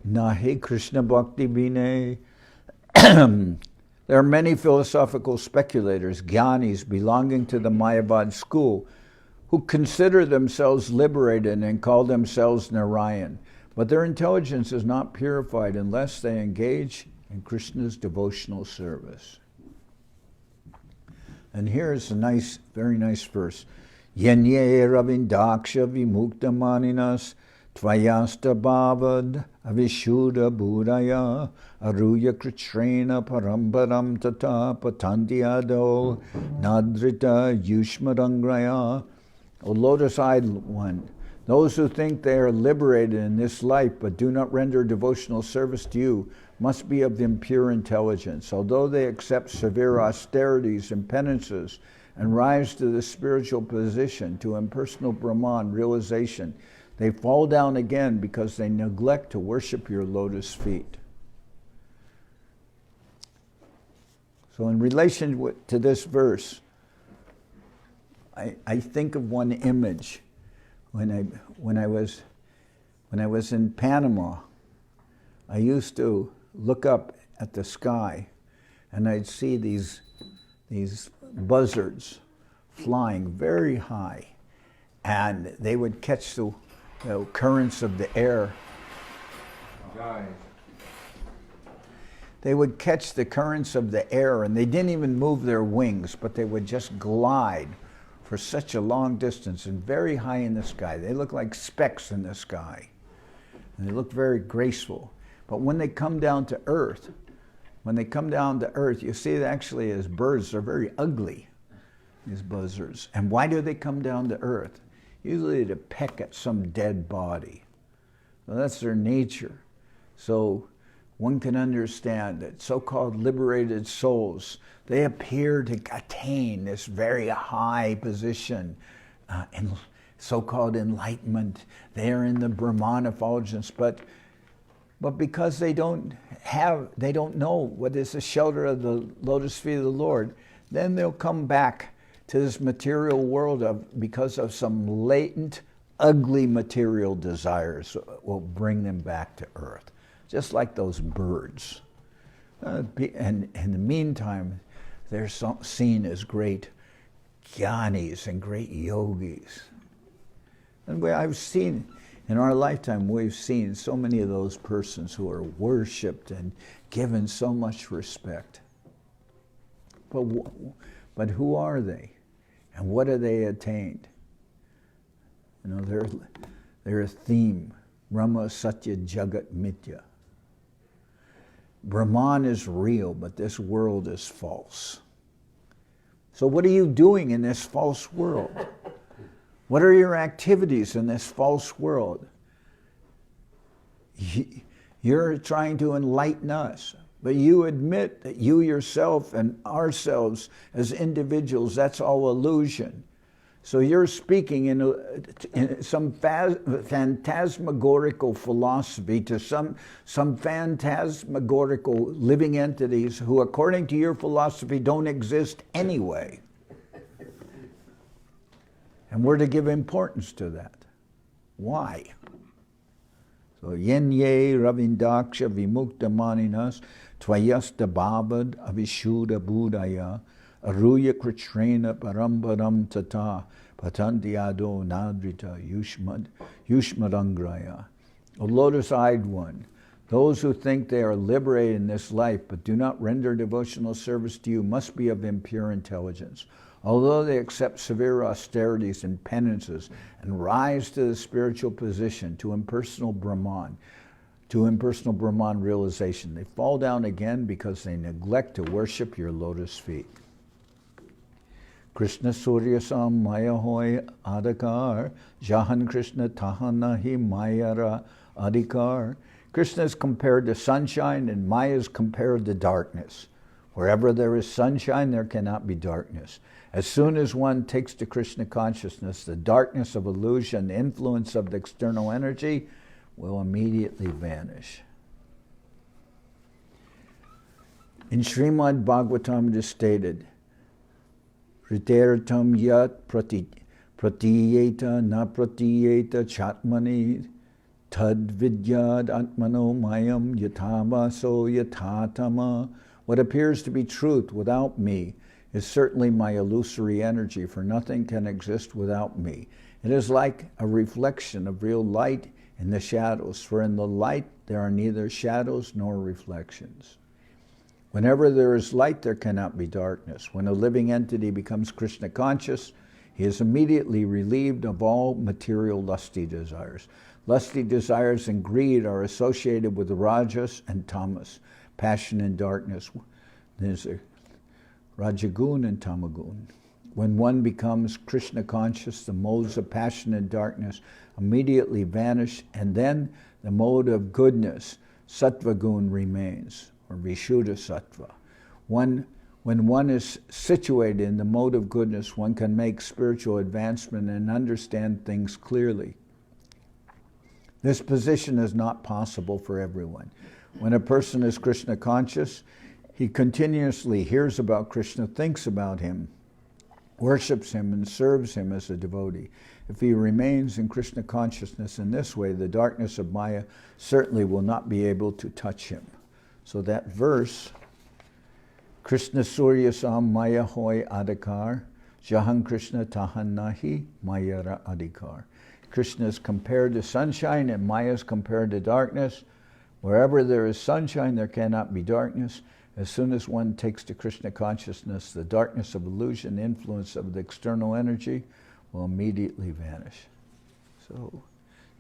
nahi Krishna bhakti bine. There are many philosophical speculators, jnanis, belonging to the Mayavad school, who consider themselves liberated and call themselves Narayan, but their intelligence is not purified unless they engage in Krishna's devotional service. And here's a nice, very nice verse. Yenye ravindaksha vimukta maninas tvayasta bhavad avishuddha buddhaya aruya kritrena parambaram tata patandyado nadrita yushmadangraya. O lotus-eyed one, those who think they are liberated in this life but do not render devotional service to you must be of impure intelligence. Although they accept severe austerities and penances and rise to the spiritual position, to impersonal Brahman realization, they fall down again because they neglect to worship your lotus feet. So in relation to this verse, I think of one image. When I was in Panama, I used to look up at the sky and I'd see these buzzards flying very high, and they would catch the currents of the air. They would catch the currents of the air, and they didn't even move their wings, but they would just glide for such a long distance and very high in the sky. They look like specks in the sky, and they look very graceful. But when they come down to earth, you see that actually as birds, they're very ugly, these buzzards. And why do they come down to earth? Usually to peck at some dead body. Well, that's their nature. So one can understand that so-called liberated souls, they appear to attain this very high position in so-called enlightenment. They are in the Brahman effulgence, but because they don't know what is the shelter of the lotus feet of the Lord, then they'll come back to this material world because of some latent, ugly material desires will bring them back to earth, just like those birds. And in the meantime, they're seen as great jnanis and great yogis. And I've seen, in our lifetime, we've seen so many of those persons who are worshipped and given so much respect. But who are they? And what have they attained? You know, they're a theme. Brahma Satya Jagat Mithya. Brahman is real, but this world is false. So what are you doing in this false world? What are your activities in this false world? You're trying to enlighten us, but you admit that you yourself and ourselves as individuals, that's all illusion. So you're speaking in some phantasmagorical philosophy to some phantasmagorical living entities who, according to your philosophy, don't exist anyway. And we're to give importance to that. Why? So yen ye ravindaksha vimukta maninas tvayasta babad avishuddha buddhaya aruya kritrena parambaram tata patantiado nadrita yushmadangraya. O lotus-eyed one, those who think they are liberated in this life but do not render devotional service to you must be of impure intelligence. Although they accept severe austerities and penances and rise to the spiritual position, to impersonal Brahman realization, they fall down again because they neglect to worship your lotus feet. Krishna Suryasam Maya Hoy Adhikar, Jahan Krishna Tahanahi Mayara Adhikar. Krishna is compared to sunshine and Maya is compared to darkness. Wherever there is sunshine, there cannot be darkness. As soon as one takes to Krishna consciousness, the darkness of illusion, the influence of the external energy, will immediately vanish. In Srimad Bhagavatam it is stated, Ritertam yat pratiyeta na pratiyeta chatmani tad vidyad atmano mayam yatavaso yatatama. What appears to be truth without me is certainly my illusory energy, for nothing can exist without me. It is like a reflection of real light in the shadows, for in the light there are neither shadows nor reflections. Whenever there is light, there cannot be darkness. When a living entity becomes Krishna conscious, he is immediately relieved of all material lusty desires. Lusty desires and greed are associated with rajas and tamas, passion and darkness. There's a Rajagun and Tamagun. When one becomes Krishna conscious, the modes of passion and darkness immediately vanish, and then the mode of goodness, Sattvagun, remains, or Vishuddha Sattva. When one is situated in the mode of goodness, one can make spiritual advancement and understand things clearly. This position is not possible for everyone. When a person is Krishna conscious, he continuously hears about Krishna, thinks about him, worships him, and serves him as a devotee. If he remains in Krishna consciousness in this way, the darkness of Maya certainly will not be able to touch him. So that verse, Krishna Suryasam Maya Hoy Adhikar, Jahan Krishna Tahanahi Mayara Adhikar. Krishna is compared to sunshine and Maya is compared to darkness. Wherever there is sunshine, there cannot be darkness. As soon as one takes to Krishna consciousness, the darkness of illusion, influence of the external energy, will immediately vanish. So,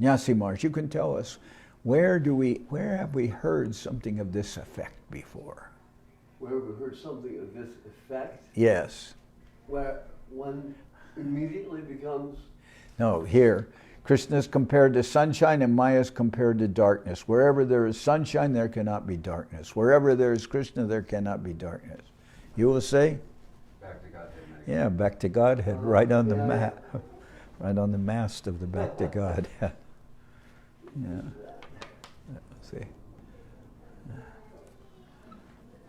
Nyasi Maharaj, you can tell us, where have we heard something of this effect before? Where have we heard something of this effect? Yes. Where one immediately becomes... No, here. Krishna is compared to sunshine and Maya is compared to darkness. Wherever there is sunshine, there cannot be darkness. Wherever there is Krishna, there cannot be darkness. You will say? Back to Godhead. Yeah, back to Godhead, right on the right on the mast of the back to God. Yeah. Let's see.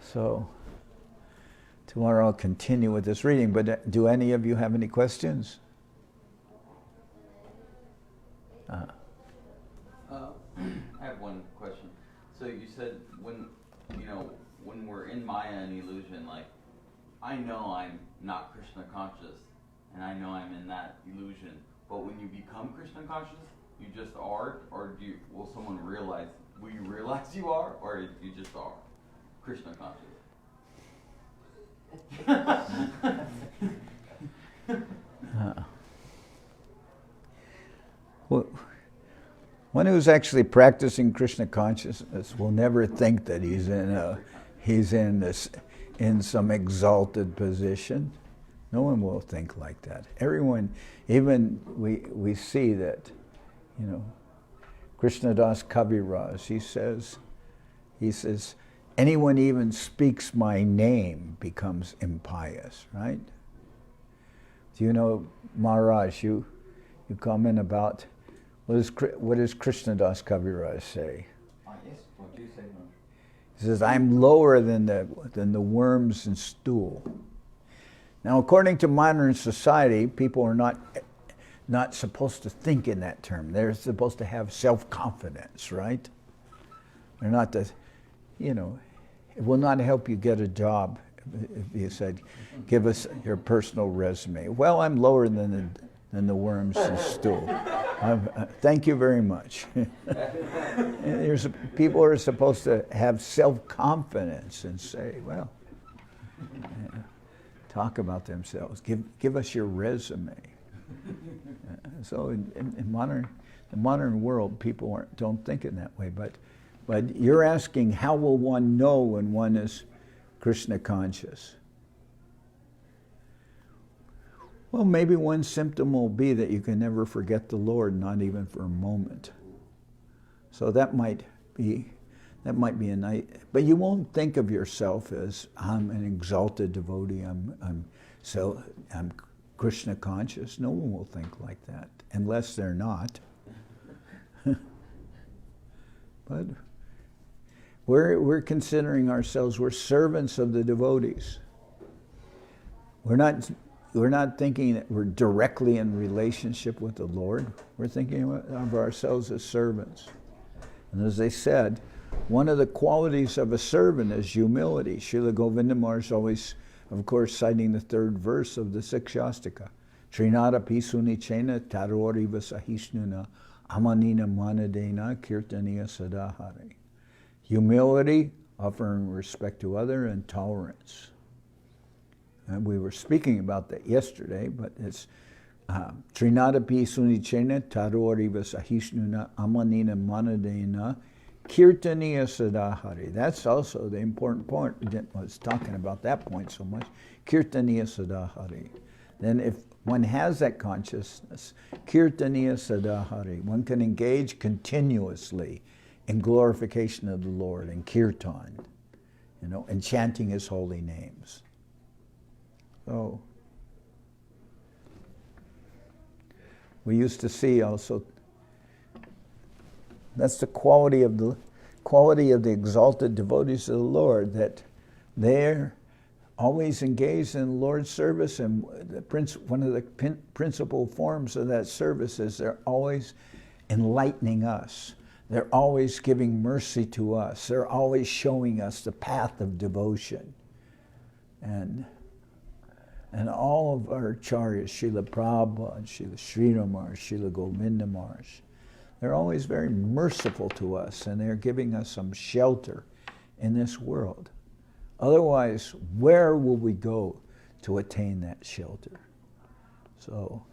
So, tomorrow I'll continue with this reading, but do any of you have any questions? I have one question. So you said when we're in Maya and illusion, like, I know I'm not Krishna conscious, and I know I'm in that illusion. But when you become Krishna conscious, you just are, or will someone realize? Will you realize you are, or you just are Krishna conscious? Well, one who's actually practicing Krishna consciousness will never think that he's in some exalted position. No one will think like that. Everyone, even we see that, Krishnadas Kaviraj, he says, anyone even speaks my name becomes impious, right? Do you know, Maharaj, you comment about, what does Krishnadas Kaviraj say? Yes, what do you say? He says, I'm lower than the worms in stool. Now, according to modern society, people are not supposed to think in that term. They're supposed to have self-confidence, right? They're not to, it will not help you get a job if you said, give us your personal resume. Well, I'm lower than the worms in stool. Thank you very much. People are supposed to have self-confidence and say, well, talk about themselves. Give us your resume. So in the modern world, people don't think in that way. But you're asking, how will one know when one is Krishna conscious? Well, maybe one symptom will be that you can never forget the Lord, not even for a moment. So that might be a night. But you won't think of yourself as, I'm an exalted devotee. I'm Krishna conscious. No one will think like that, unless they're not. But we're considering ourselves, we're servants of the devotees. We're not thinking that we're directly in relationship with the Lord. We're thinking of ourselves as servants. And as they said, one of the qualities of a servant is humility. Srila Govinda Maharaj always, of course, citing the third verse of the Sikshastika. Trinada pisuni chena taroriva sahishnuna amanina manadena kirtaniya sadahari. Humility, offering respect to other, and tolerance. And we were speaking about that yesterday, but it's Trinada pisuni chena taroriva sahishnuna amanina manadena kirtaniya sadahari. That's also the important point. I was talking about that point so much. Kirtaniya sadahari. Then if one has that consciousness, kirtaniya sadahari, one can engage continuously in glorification of the Lord, in kirtan, and chanting His holy names. So, we used to see also, that's the quality of the exalted devotees of the Lord, that they're always engaged in the Lord's service, and one of the principal forms of that service is they're always enlightening us. They're always giving mercy to us. They're always showing us the path of devotion. And all of our acharyas, Srila Prabhupada, Srila Srila Maharaj, Srila Govinda Maharaj, they're always very merciful to us, and they're giving us some shelter in this world. Otherwise, where will we go to attain that shelter? So,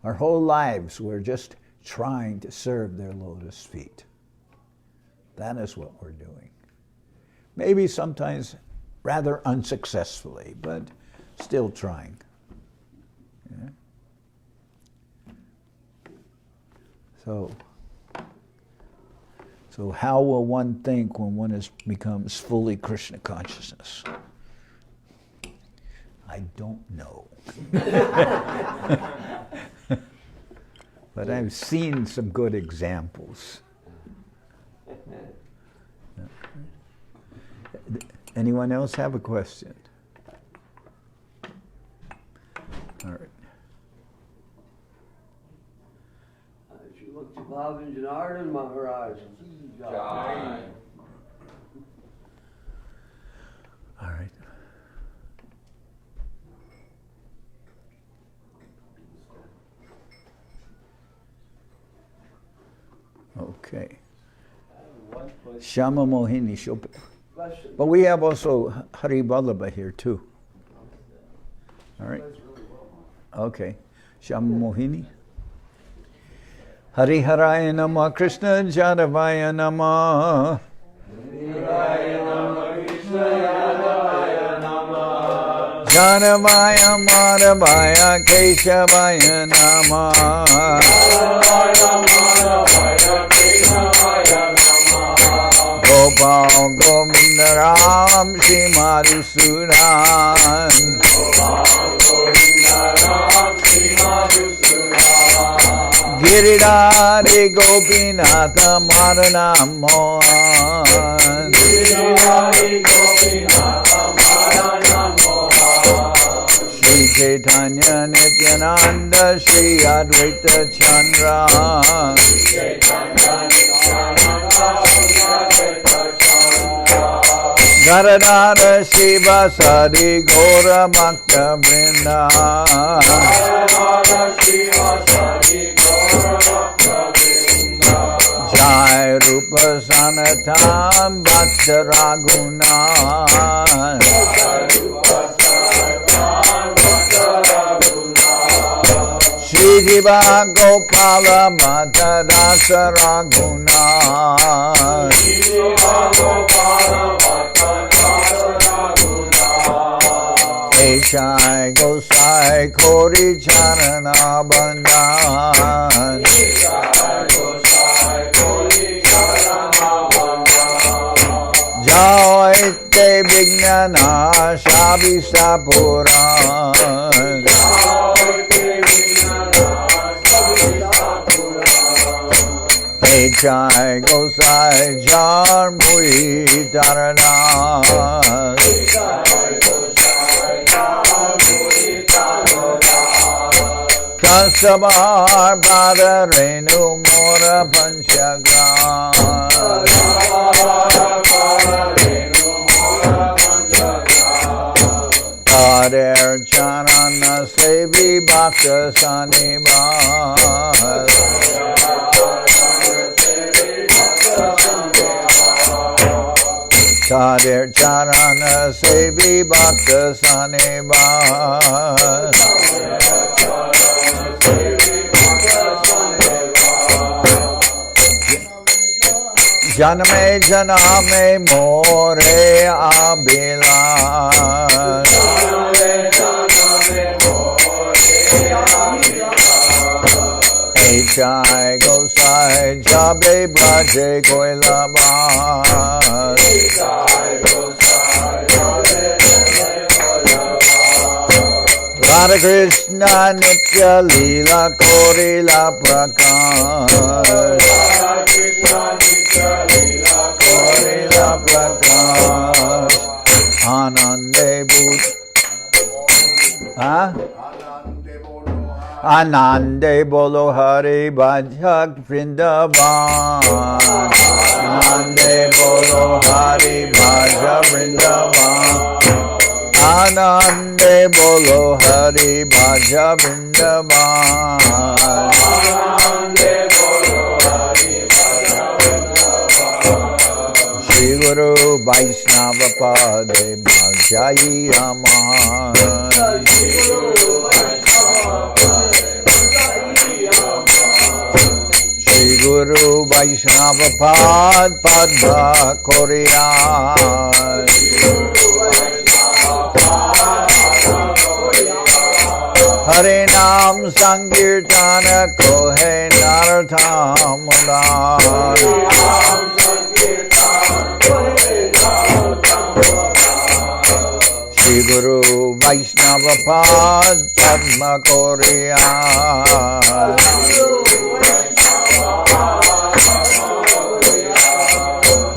our whole lives we're just trying to serve their lotus feet. That is what we're doing. Maybe sometimes rather unsuccessfully, but still trying. Yeah? So how will one think when one becomes fully Krishna consciousness? I don't know. But I've seen some good examples. Anyone else have a question? All right. As you look to Pavan Janardan Maharaj. Jai. All right. Okay. Shama Mohini Shop. But we have also Hari Vallabha here too. All right. Okay. Shama Mohini. Hari Haraya Nama Krishna Jadavaya Nama. Jadavaya Madhavaya Keshavaya Nama. Gopal Govinda Ram Shri Madhusudan Giridhari Gopinatha Madana Mohan Sri Chaitanya Nityananda Sri Advaita Chandra Janardan Shiva Sadi Gora Bhakta Vrinda Jai Rupa Sanatan Bhakta Raguna Shri Jiva Gopala Mata Dasa Raguna Eshai Gosai Kori Charana Bandhan Jaite Vignana Shabisa Puran Eshai Gosai Jar Mui Tarana Kasabar Pada Renu Mora Panchagram Kader Charana Sevi Bhakta Sanibas Kader Charana Sevi Bhakta Sanibas Janme janame more abhilash Echai gosai jabe braje koilabas Radha Krishna Nitya Lila Korila Prakash Korila Prakash Anande Bhut Anande Bolo Hari Bhajak Vrindavan Anande Bolo Hari Bhajak Vrindavan Anande Bolo Hari Bhaja Vrindavan Shri Guru Vaishnava Pade Bhajai Aman Shri Guru Vaishnava Pad Padma Korea Hare Nam Sankirtana Kohe Narottam Shri Guru Vaishnava Pad Padma Korea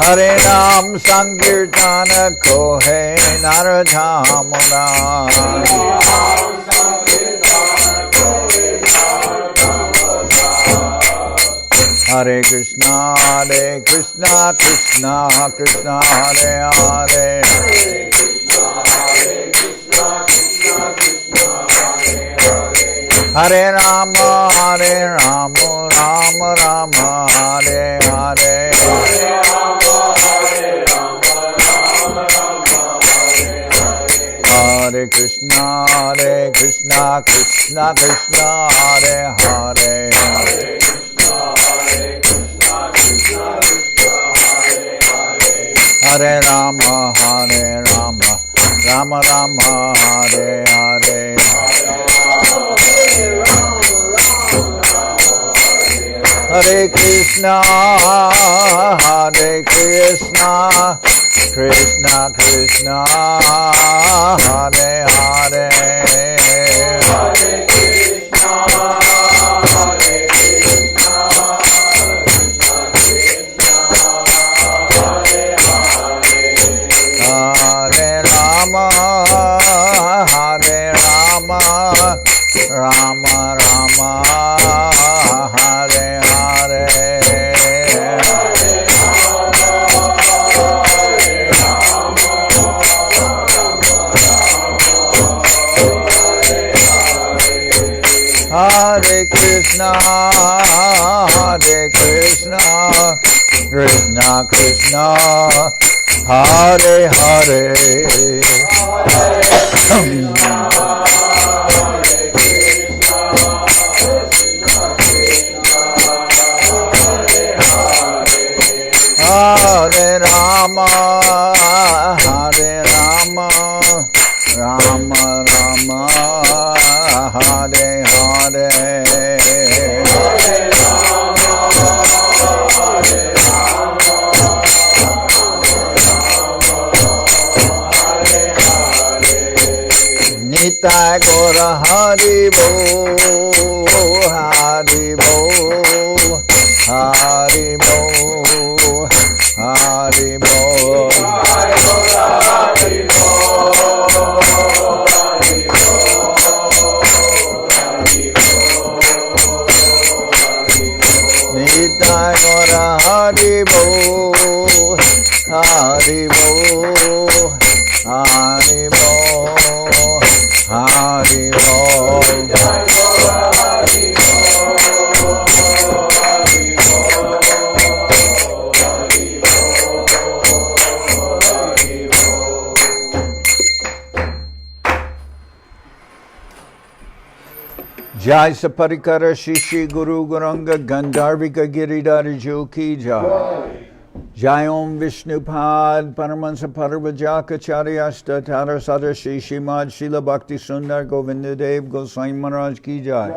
Hare Nam Sankirtana Kohe Narottam Hare Krishna, Krishna Krishna, Hare Hare Hare Rama, Rama Rama, Hare Hare Hare Krishna, Krishna Krishna, Hare Hare Hare Rama, Rama Rama, Hare Hare Hare Krishna, Krishna Krishna, Hare Hare. Hare Krishna, Hare Krishna, Krishna Krishna, Hare Hare. Hare Rama, Rama Rama, Hare Hare. Hare Krishna, Krishna Krishna, Hare Hare. Hare Rama, Rama Rama, Hare Hare. Nitai Gora Hari Bo, Hari Bo, Hari Bo, Hari Bo. Nitai Gora Hari Bo, Hari Bo, Hari Bo, Hari Bo. Jai Saparikara Shishi Guru Guranga Gandharvika Giridhari Ki Jai. Jai Om Vishnupad Paramahansa Parvajakacharya Tara Sadar Shri Srimad Srila Bhakti Sundar Govinda Dev Goswami Maharaj Ki Jai.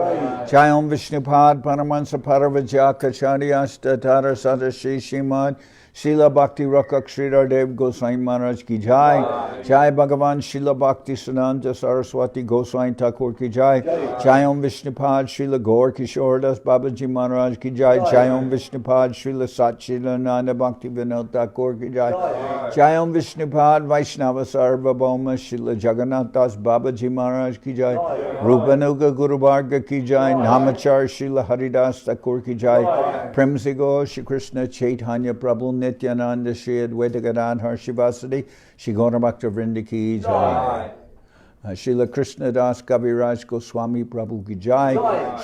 Jai Om Vishnupad Paramahansa Parvajakacharya Tara Sadar Shri Srimad Srila Bhakti Rakak Sridhar Dev Goswami Maharaj Ki Jai. Jai Bhagavan Srila Bhakti Siddhanta Saraswati Goswami Thakur Ki Jai. Jai Om Vishnupad Srila Gaur Kishore Das Babaji Maharaj Ki Jai. Jai Om Vishnupad Srila Satchidananda Bhakti Vinod Thakur Ki Jai. Jai Om Vishnupad Vaishnava Sarvabhauma Srila Jagannath Das Babaji Maharaj Ki Jai. Rupanuga Guru Varga Ki Jai. Namachar Srila Haridas Thakur Ki Jai. Premsigo Shri Krishna Chaitanya Prabhu Nityananda Shri Advaita Gadadhar Shivasadi Shri Gaura Bhakta Vrinda Ki Jai. Srila Krishnadas Kaviraj Goswami Prabhu Ki Jai.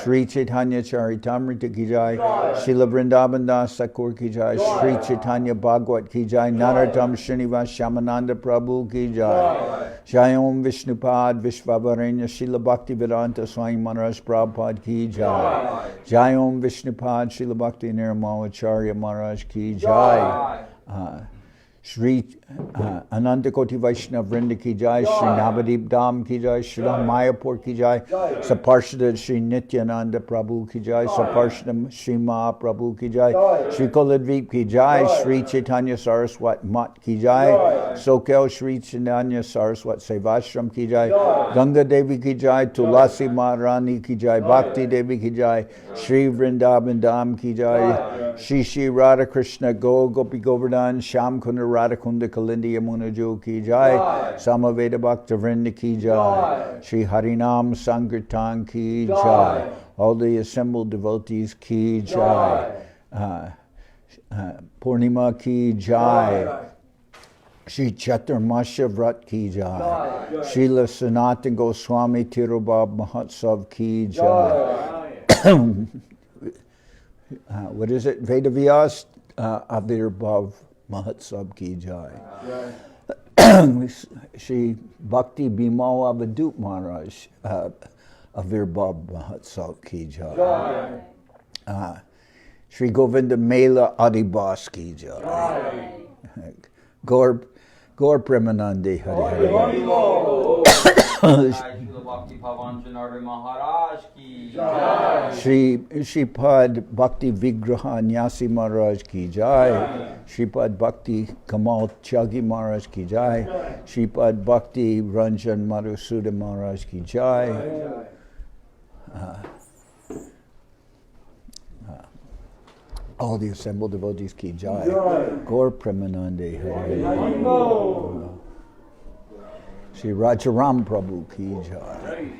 Sri Chaitanya Charitamrita Ki Jai. Srila Vrindavan Das Thakur Ki Jai. Sri Chaitanya Bhagwat Ki Jai. Narottam Srinivas Shamananda Prabhu Ki Jai. Jai Om Vishnupad Vishvavarenya Srila Bhakti Vedanta Swami Maharaj Prabhupada Ki Jai. Jai Om Vishnupad Srila Bhakti Nirmawacharya Maharaj Ki Jai. Shri Ananta Koti Vaishnav Vrinda Ki Jai. Shri Navadip Dham Ki Jai. Shri Mayapur Ki Jai. Saparshada Shri Nityananda Prabhu Ki Jai. Saparshada Shri Mahaprabhu Ki Jai. Shri Koladvip Ki Jai. Sri Chaitanya Saraswat Mat Ki Jai. Soquel Sri Chaitanya Saraswat Sevashram Ki Jai. Ganga Devi Ki Jai. Tulasi Maharani Ki Jai. Bhakti Devi Ki Jai. Shri Vrindavan Dham Ki Jai. Shri Shri Radha Krishna Gopi Govardhan Sham Kunda Radha Kunda Kalindi Yamuna Jo Ki Jai. Samaveda Bhakta Vrinda Ki Jai. Shri Harinam Sankirtan Ki Jai. All the assembled devotees Ki Jai. Purnima Ki Jai. Shri Chaturmasya Vrat Ki Jai. Srila Sanatan Goswami Tirubab Mahotsav Ki Jai. What is it? Vedavyas Avirbhav Mahotsav Ki Jai. Shri Bhakti Bhimo Avadut Maharaj Avirbhav Mahotsav Ki Jai. Shri Govinda Mela Adibas Ki Jai. Gaur Premanandi Hari Hari. Srila Bhakti Pavan Janardan Maharaj ki Jai. Sripad Bhakti Vigraha Nyasi Maharaj ki jai. Sripad Bhakti Kamal Chagi Maharaj ki jai. Sripad Bhakti Ranjan Madhusuda Maharaj ki jai. All the assembled devotees ki jai. Gaur Premanande Hare. Sri Rajaram Prabhu ki jai.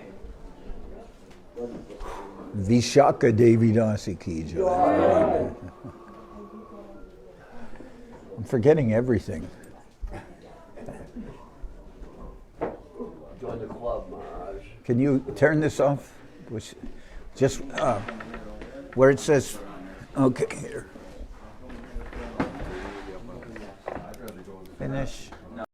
Vishaka Devi Dasi ki jai. I'm forgetting everything. Join the club, Maharaj. Can you turn this off? Just where it says, okay, here. Finish.